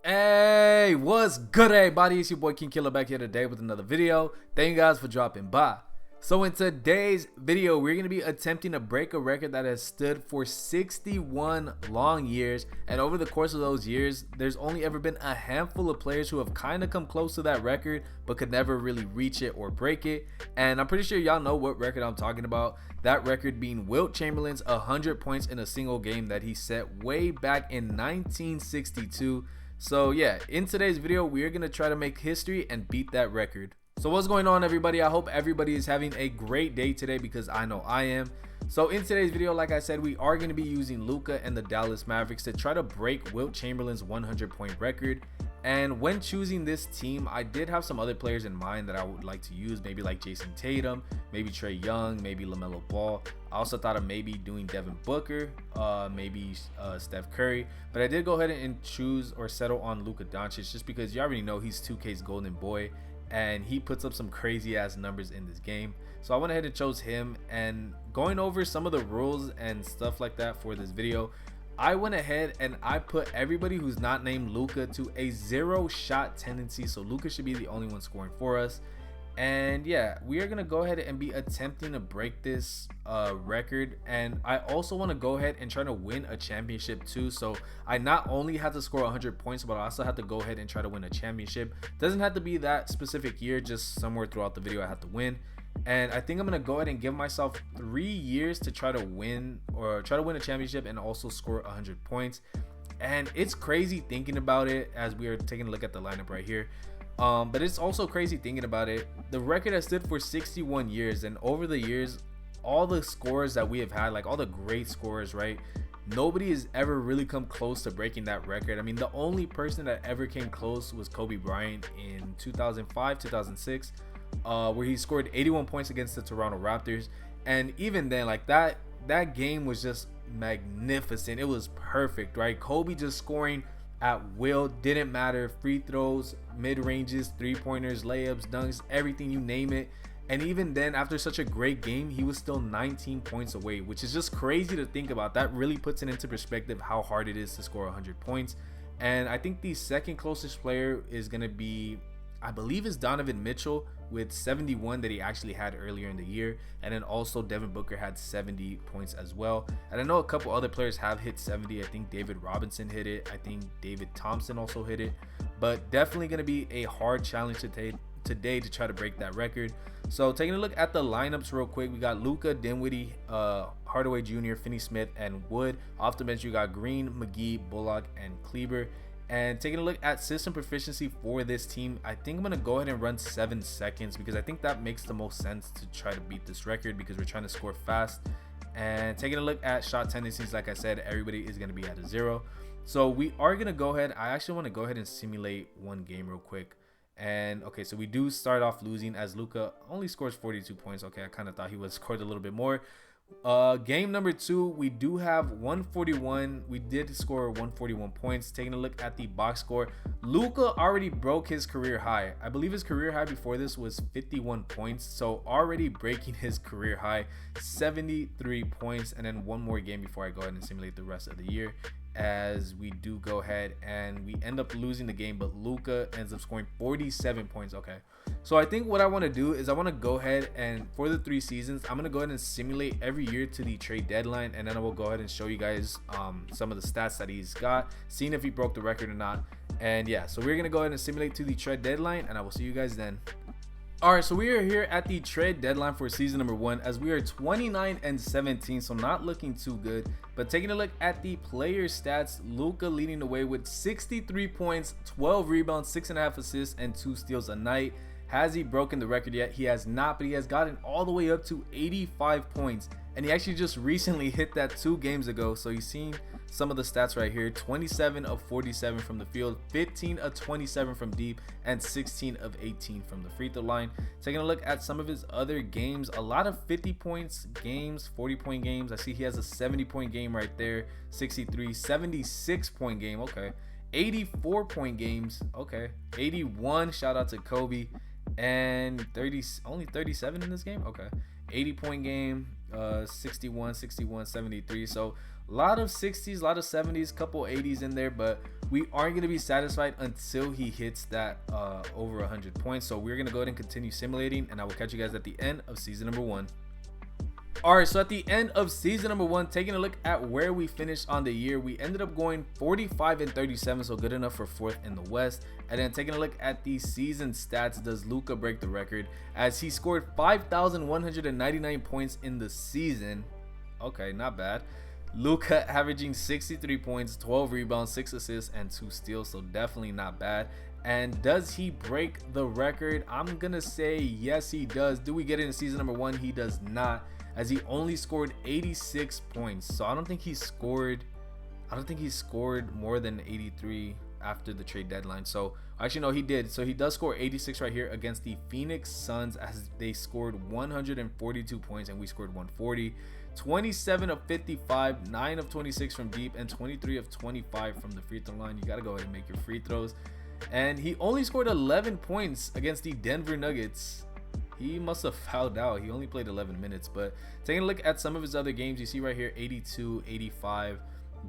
Hey, what's good, everybody? It's your boy King Killer back here today with another video. Thank you guys for dropping by. So in today's video, we're going to be attempting to break a record that has stood for 61 long years. And over the course of those years, there's only ever been a handful of players who have kind of come close to that record, but could never really reach it or break it. And I'm pretty sure y'all know what record I'm talking about. That record being Wilt Chamberlain's 100 points in a single game that he set way back in 1962. So yeah, in today's video, we are going to try to make history and beat that record. So what's going on, everybody? I hope everybody is having a great day today, because I know I am. So in today's video, like I said, we are going to be using Luka and the Dallas Mavericks to try to break Wilt Chamberlain's 100-point record. And when choosing this team, I did have some other players in mind that I would like to use, maybe like Jason Tatum, maybe Trae Young, maybe LaMelo Ball. I also thought of maybe doing Devin Booker, maybe Steph Curry, but I did go ahead and choose or settle on Luka Doncic, just because you already know he's 2K's golden boy and he puts up some crazy ass numbers in this game. So I went ahead and chose him, and going over some of the rules and stuff like that for this video, I went ahead and I put everybody who's not named Luka to a 0 shot tendency. So Luka should be the only one scoring for us. And yeah, we are going to go ahead and be attempting to break this record. And I also want to go ahead and try to win a championship too. So I not only have to score 100 points, but I also have to go ahead and try to win a championship. Doesn't have to be that specific year, just somewhere throughout the video I have to win. And I think I'm going to go ahead and give myself 3 years to try to win a championship and also score 100 points. And it's crazy thinking about it as we are taking a look at the lineup right here. But it's also crazy thinking about it. The record has stood for 61 years, and over the years, all the scorers that we have had, like all the great scorers, right? Nobody has ever really come close to breaking that record. I mean, the only person that ever came close was Kobe Bryant in 2005, 2006, where he scored 81 points against the Toronto Raptors. And even then, like that game was just magnificent. It was perfect, right? Kobe just scoring at will, didn't matter. Free throws, mid-ranges, three-pointers, layups, dunks, everything, you name it. And even then, after such a great game, he was still 19 points away, which is just crazy to think about. That really puts it into perspective how hard it is to score 100 points. And I think the second closest player is going to be, I believe, is Donovan Mitchell with 71 that he actually had earlier in the year. And then also Devin Booker had 70 points as well. And I know a couple other players have hit 70. I think David Robinson hit it. I think David Thompson also hit it. But definitely going to be a hard challenge today to try to break that record. So taking a look at the lineups real quick, we got Luka, Dinwiddie, Hardaway Jr., Finney-Smith, and Wood. Off the bench, you got Green, McGee, Bullock, and Kleber. And taking a look at system proficiency for this team, I think I'm going to go ahead and run 7 seconds, because I think that makes the most sense to try to beat this record, because we're trying to score fast. And taking a look at shot tendencies, like I said, everybody is going to be at a 0. So we are going to go ahead. I actually want to go ahead and simulate one game real quick. And okay, so we do start off losing as Luka only scores 42 points. Okay, I kind of thought he would scored a little bit more. Game number 2, we do have 141. We did score 141 points. Taking a look at the box score, Luka already broke his career high. I believe his career high before this was 51 points, so already breaking his career high, 73 points. And then one more game before I go ahead and simulate the rest of the year, as we do go ahead and we end up losing the game, but Luka ends up scoring 47 points. Okay, so I think what I want to do is I want to go ahead and for the 3 seasons, I'm going to go ahead and simulate every year to the trade deadline, and then I will go ahead and show you guys some of the stats that he's got, seeing if he broke the record or not. And yeah, so we're going to go ahead and simulate to the trade deadline, and I will see you guys then. Alright, so we are here at the trade deadline for season number 1, as we are 29-17, so not looking too good. But taking a look at the player stats, Luka leading the way with 63 points, 12 rebounds, 6.5 assists, and 2 steals a night. Has he broken the record yet? He has not, but he has gotten all the way up to 85 points. And he actually just recently hit that 2 games ago. So you've seen some of the stats right here: 27 of 47 from the field, 15 of 27 from deep, and 16 of 18 from the free throw line. Taking a look at some of his other games, a lot of 50 points games, 40-point games. I see he has a 70-point game right there, 63, 76-point game. Okay, 84-point games. Okay, 81. Shout out to Kobe. And only 37 in this game. Okay, 80-point game. 61, 61, 73. So a lot of 60s, a lot of 70s, couple 80s in there, but we aren't going to be satisfied until he hits that over 100 points. So we're going to go ahead and continue simulating, and I will catch you guys at the end of season number 1. Alright, so at the end of season number 1, taking a look at where we finished on the year, we ended up going 45 and 37, so good enough for 4th in the West. And then taking a look at the season stats, does Luka break the record? As he scored 5,199 points in the season. Okay, not bad. Luka averaging 63 points, 12 rebounds, 6 assists, and 2 steals, so definitely not bad. And does he break the record? I'm gonna say yes, he does. Do we get it in season number 1? He does not, as he only scored 86 points. So I don't think he scored more than 83 after the trade deadline. So actually no, he did. So he does score 86 right here against the Phoenix Suns, as they scored 142 points and we scored 140. 27 of 55, 9 of 26 from deep, and 23 of 25 from the free throw line. You got to go ahead and make your free throws. And he only scored 11 points against the Denver Nuggets. He must have fouled out. He only played 11 minutes. But taking a look at some of his other games, you see right here 82, 85,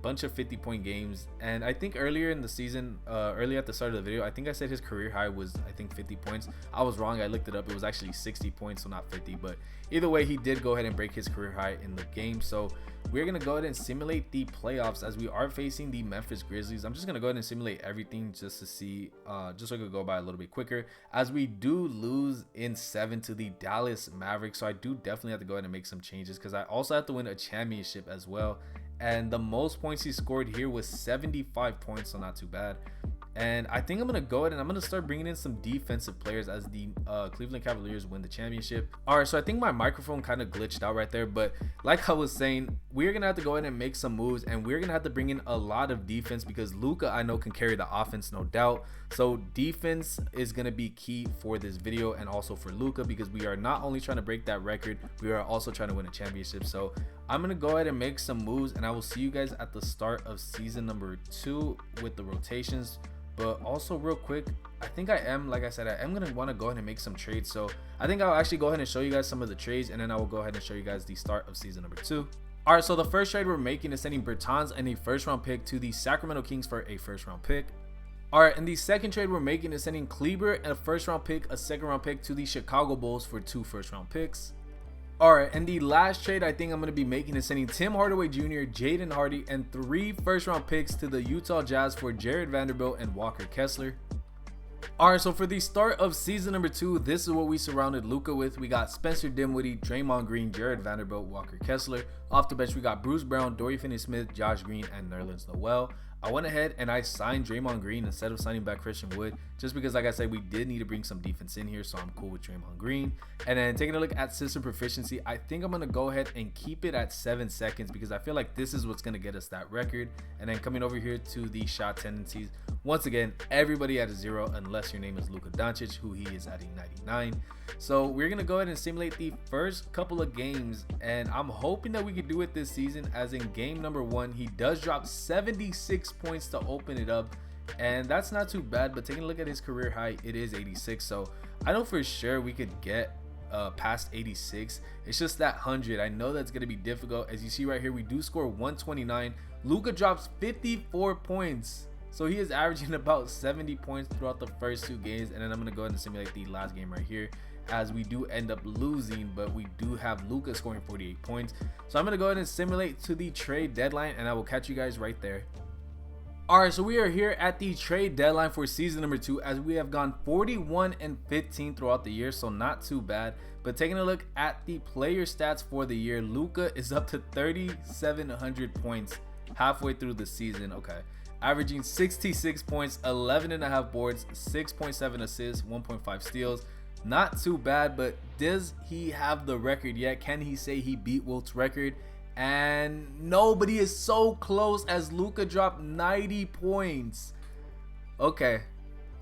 bunch of 50-point games. And I think earlier in the season, early at the start of the video, I think I said his career high was, I think, 50 points. I was wrong. I looked it up. It was actually 60 points, so not 50. But either way, he did go ahead and break his career high in the game. So we're going to go ahead and simulate the playoffs as we are facing the Memphis Grizzlies. I'm just going to go ahead and simulate everything just to see, just so I could go by a little bit quicker, as we do lose in 7 to the Dallas Mavericks. So I do definitely have to go ahead and make some changes, because I also have to win a championship as well. And the most points he scored here was 75 points, so not too bad. And I think I'm going to go ahead and I'm going to start bringing in some defensive players as the Cleveland Cavaliers win the championship. All right, so I think my microphone kind of glitched out right there. But like I was saying, we're going to have to go ahead and make some moves. And we're going to have to bring in a lot of defense, because Luka, I know, can carry the offense, no doubt. So defense is going to be key for this video, and also for Luka, because we are not only trying to break that record, we are also trying to win a championship. So I'm going to go ahead and make some moves, and I will see you guys at the start of season number 2 with the rotations. But also real quick, I think I am going to want to go ahead and make some trades. So I think I'll actually go ahead and show you guys some of the trades, and then I will go ahead and show you guys the start of season number 2. All right, so the first trade we're making is sending Bertans and a first round pick to the Sacramento Kings for a first round pick. All right, and the second trade we're making is sending Kleber and a first round pick, a second round pick to the Chicago Bulls for 2 first round picks. All right, and the last trade I think I'm going to be making is sending Tim Hardaway Jr., Jaden Hardy, and 3 first round picks to the Utah Jazz for Jared Vanderbilt and Walker Kessler. All right, so for the start of season number 2, this is what we surrounded Luka with. We got Spencer Dinwiddie, Draymond Green, Jared Vanderbilt, Walker Kessler. Off the bench, we got Bruce Brown, Dorian Finney-Smith, Josh Green, and Nerlens Noel. I went ahead and I signed Draymond Green instead of signing back Christian Wood, just because, like I said, we did need to bring some defense in here, so I'm cool with Draymond Green. And then taking a look at system proficiency, I think I'm going to go ahead and keep it at 7 seconds, because I feel like this is what's going to get us that record. And then coming over here to the shot tendencies, once again, everybody at a 0 unless your name is Luka Doncic, who he is at a 99. So we're going to go ahead and simulate the first couple of games, and I'm hoping that we could do it this season, as in game number 1, he does drop 76 points to open it up, and that's not too bad. But taking a look at his career high, it is 86, so I know for sure we could get past 86. It's just that 100, I know that's going to be difficult. As you see right here, we do score 129. Luka drops 54 points, so he is averaging about 70 points throughout the first 2 games. And then I'm going to go ahead and simulate the last game right here, as we do end up losing, but we do have Luka scoring 48 points. So I'm going to go ahead and simulate to the trade deadline, and I will catch you guys right there. Alright, so we are here at the trade deadline for season number 2, as we have gone 41 and 15 throughout the year, so not too bad. But taking a look at the player stats for the year, Luka is up to 3,700 points halfway through the season. Okay, averaging 66 points, 11.5 boards, 6.7 assists, 1.5 steals. Not too bad, but does he have the record yet? Can he say he beat Wilt's record? And nobody is so close, as Luka dropped 90 points. Okay,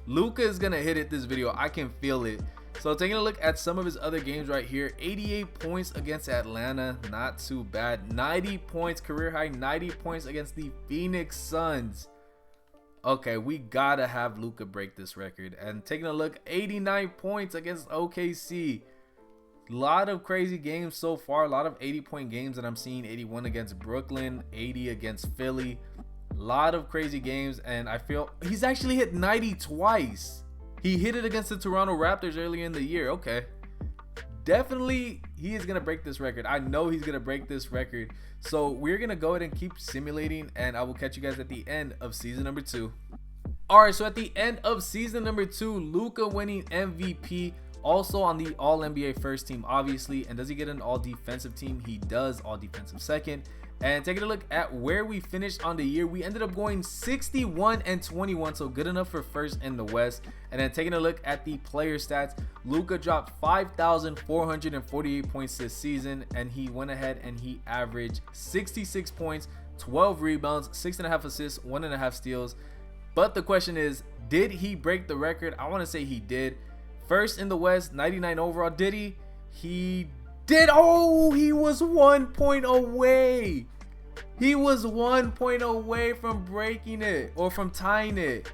Luka is gonna hit it this video. I can feel it. So taking a look at some of his other games right here, 88 points against Atlanta, not too bad. 90 points, career high 90 points against the Phoenix Suns. Okay, we gotta have Luka break this record. And taking a look, 89 points against OKC. Lot of crazy games so far. A lot of 80-point games that I'm seeing. 81 against Brooklyn, 80 against Philly. A lot of crazy games, and I feel he's actually hit 90 twice. He hit it against the Toronto Raptors earlier in the year. Okay, definitely he is gonna break this record. I know he's gonna break this record. So we're gonna go ahead and keep simulating, and I will catch you guys at the end of season number 2. All right, so at the end of season number 2, Luka winning MVP. Also on the All-NBA first team, obviously. And does he get an all-defensive team? He does, all-defensive second. And taking a look at where we finished on the year, we ended up going 61-21, so good enough for first in the West. And then taking a look at the player stats, Luka dropped 5,448 points this season, and he went ahead and he averaged 66 points, 12 rebounds, 6.5 assists, 1.5 steals. But the question is, did he break the record? I want to say he did. First in the West, 99 overall. Did he? He did. Oh, he was 1 point away. He was 1 point away from breaking it, or from tying it.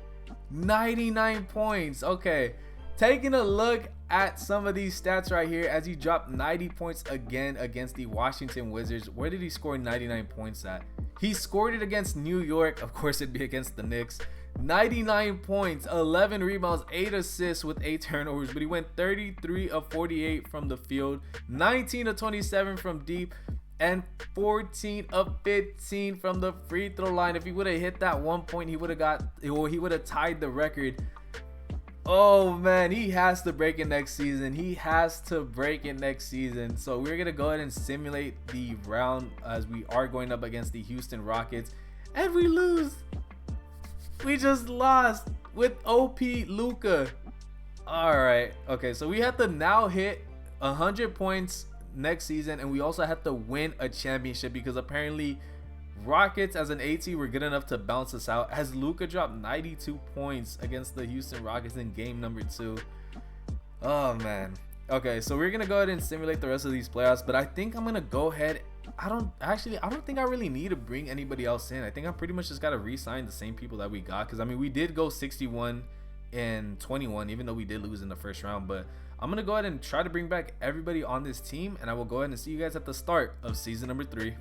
99 points. Okay, taking a look at some of these stats right here, as he dropped 90 points again against the Washington Wizards. Where did he score 99 points at? He scored it against New York. Of course, it'd be against the Knicks. 99 points, 11 rebounds, 8 assists with 8 turnovers, but he went 33 of 48 from the field, 19 of 27 from deep, and 14 of 15 from the free throw line. If he would have hit that 1 point, he would have tied the record. Oh man, he has to break it next season. He has to break it next season. So we're gonna go ahead and simulate the round as we are going up against the Houston Rockets, and we lose. We just lost with OP Luka. All right, okay, so we have to now hit 100 points next season, and we also have to win a championship, because apparently Rockets as an AT were good enough to bounce us out, as Luka dropped 92 points against the Houston Rockets in game number 2. Oh man. Okay, so we're gonna go ahead and simulate the rest of these playoffs, but I think I'm gonna go ahead. I don't think I really need to bring anybody else in. I think I pretty much just gotta re-sign the same people that we got, because I mean, we did go 61-21, even though we did lose in the first round. But I'm gonna go ahead and try to bring back everybody on this team, and I will go ahead and see you guys at the start of season number 3.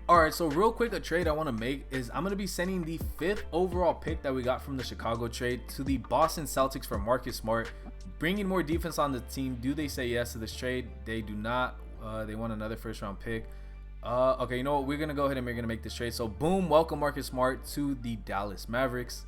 All right, so real quick, a trade I want to make is I'm going to be sending the 5th overall pick that we got from the Chicago trade to the Boston Celtics for Marcus Smart, bringing more defense on the team. Do they say yes to this trade? They do not. They want another first round pick. Okay, you know what? We're going to go ahead and we're going to make this trade. So boom, welcome Marcus Smart to the Dallas Mavericks.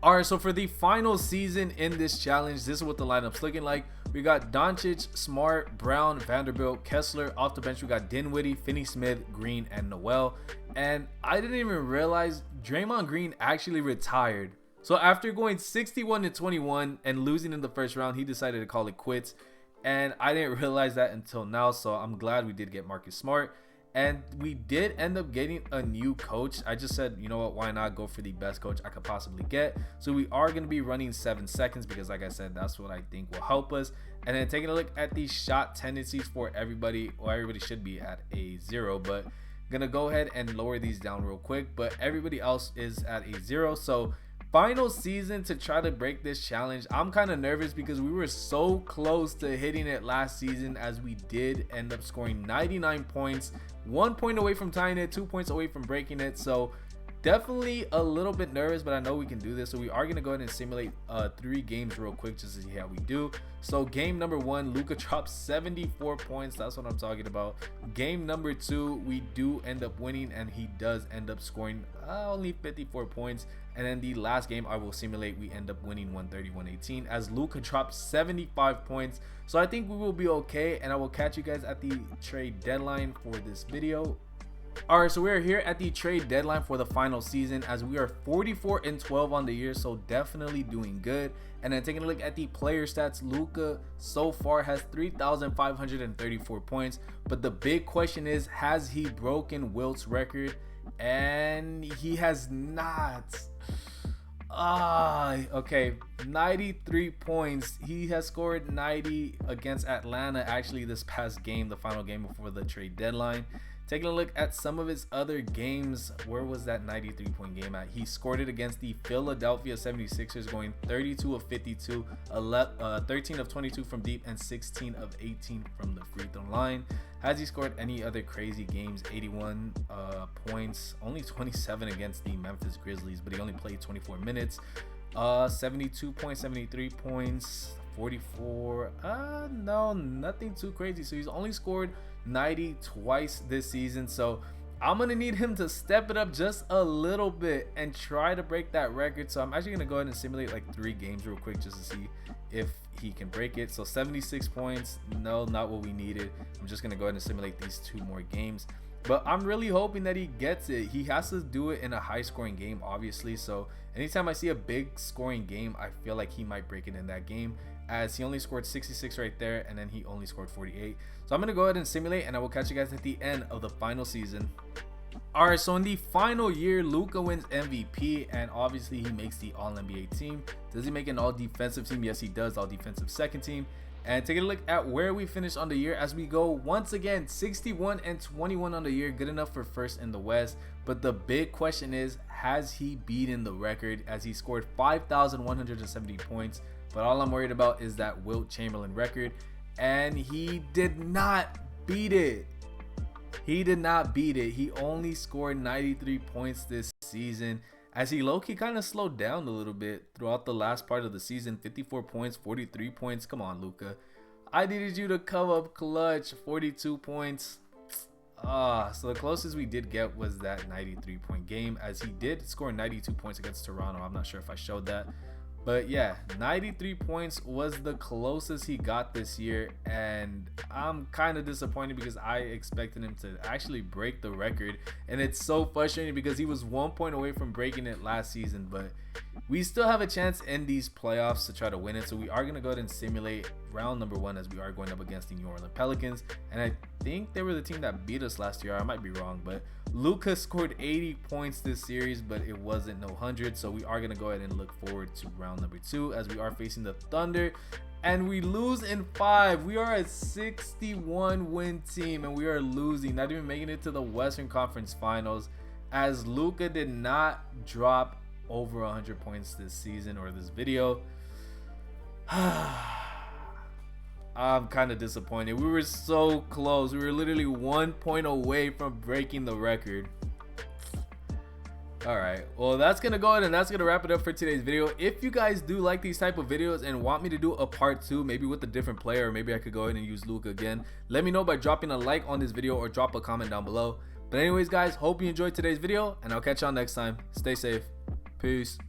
All right, so for the final season in this challenge, this is what the lineup's looking like. We got Doncic, Smart, Brown, Vanderbilt, Kessler. Off the bench, we got Dinwiddie, Finney-Smith, Green, and Noel. And I didn't even realize Draymond Green actually retired. So after going 61-21 and losing in the first round, he decided to call it quits. And I didn't realize that until now, so I'm glad we did get Marcus Smart. And we did end up getting a new coach. I just said, you know what, why not go for the best coach I could possibly get? So we are going to be running 7 seconds, because like I said, that's what I think will help us. And then taking a look at the shot tendencies for everybody. Well, everybody should be at a 0, but I'm going to go ahead and lower these down real quick. But everybody else is at a 0. So final season to try to break this challenge. I'm kind of nervous because we were so close to hitting it last season, as we did end up scoring 99 points, 1 point away from tying it, 2 points away from breaking it. So definitely a little bit nervous, but I know we can do this. So we are going to go ahead and simulate 3 games real quick just to see how we do. So game number 1, Luka drops 74 points. That's what I'm talking about. Game number 2, we do end up winning, and he does end up scoring only 54 points. And then the last game I will simulate, we end up winning 130-118, as Luka dropped 75 points. So I think we will be okay, and I will catch you guys at the trade deadline for this video. All right, so we're here at the trade deadline for the final season, as we are 44-12 on the year, so definitely doing good. And then taking a look at the player stats, Luka so far has 3,534 points, but the big question is, has he broken Wilt's record? And he has not. Okay, 93 points. He has scored 90 against Atlanta, actually, this past game, the final game before the trade deadline. Taking a look at some of his other games, where was that 93-point game at? He scored it against the Philadelphia 76ers, going 32 of 52, 13 of 22 from deep, and 16 of 18 from the free throw line. Has he scored any other crazy games? 81 points, only 27 against the Memphis Grizzlies, but he only played 24 minutes. 72 points, 73 points, 44. No, nothing too crazy. So he's only scored 90 twice this season. So I'm gonna need him to step it up just a little bit and try to break that record. So I'm actually gonna go ahead and simulate like 3 games real quick just to see if he can break it. So 76 points, no, not what we needed. I'm just gonna go ahead and simulate these 2 more games, but I'm really hoping that he gets it. He has to do it in a high scoring game, obviously. So anytime I see a big scoring game, I feel like he might break it in that game, as he only scored 66 right there, and then he only scored 48. So I'm gonna go ahead and simulate, and I will catch you guys at the end of the final season. Alright, so in the final year, Luka wins MVP, and obviously he makes the All-NBA team. Does he make an all-defensive team? Yes, he does. All-defensive second team. And taking a look at where we finished on the year, as we go once again 61 and 21 on the year, good enough for first in the West. But the big question is, has he beaten the record, as he scored 5,170 points? But all I'm worried about is that Wilt Chamberlain record, and he did not beat it. He did not beat it. He only scored 93 points this season, as he low-key kind of slowed down a little bit throughout the last part of the season. 54 points, 43 points. Come on, Luka. I needed you to come up clutch. 42 points. So the closest we did get was that 93-point game, as he did score 92 points against Toronto. I'm not sure if I showed that. But yeah, 93 points was the closest he got this year, and I'm kind of disappointed because I expected him to actually break the record, and it's so frustrating because he was 1 point away from breaking it last season. But we still have a chance in these playoffs to try to win it, so we are going to go ahead and simulate round number 1, as we are going up against the New Orleans Pelicans, and I think they were the team that beat us last year. I might be wrong, but Luka scored 80 points this series, but it wasn't no 100. So we are going to go ahead and look forward to round number 2, as we are facing the Thunder, and we lose in 5. We are a 61 win team, and we are losing, not even making it to the Western Conference Finals, as Luka did not drop over 100 points this season or this video. I'm kind of disappointed. We were so close. We were literally 1 point away from breaking the record. Alright, well, that's gonna go ahead and that's gonna wrap it up for today's video. If you guys do like these type of videos and want me to do a part 2, maybe with a different player, or maybe I could go ahead and use Luka again, let me know by dropping a like on this video or drop a comment down below. But anyways, guys, hope you enjoyed today's video, and I'll catch y'all next time. Stay safe. Peace.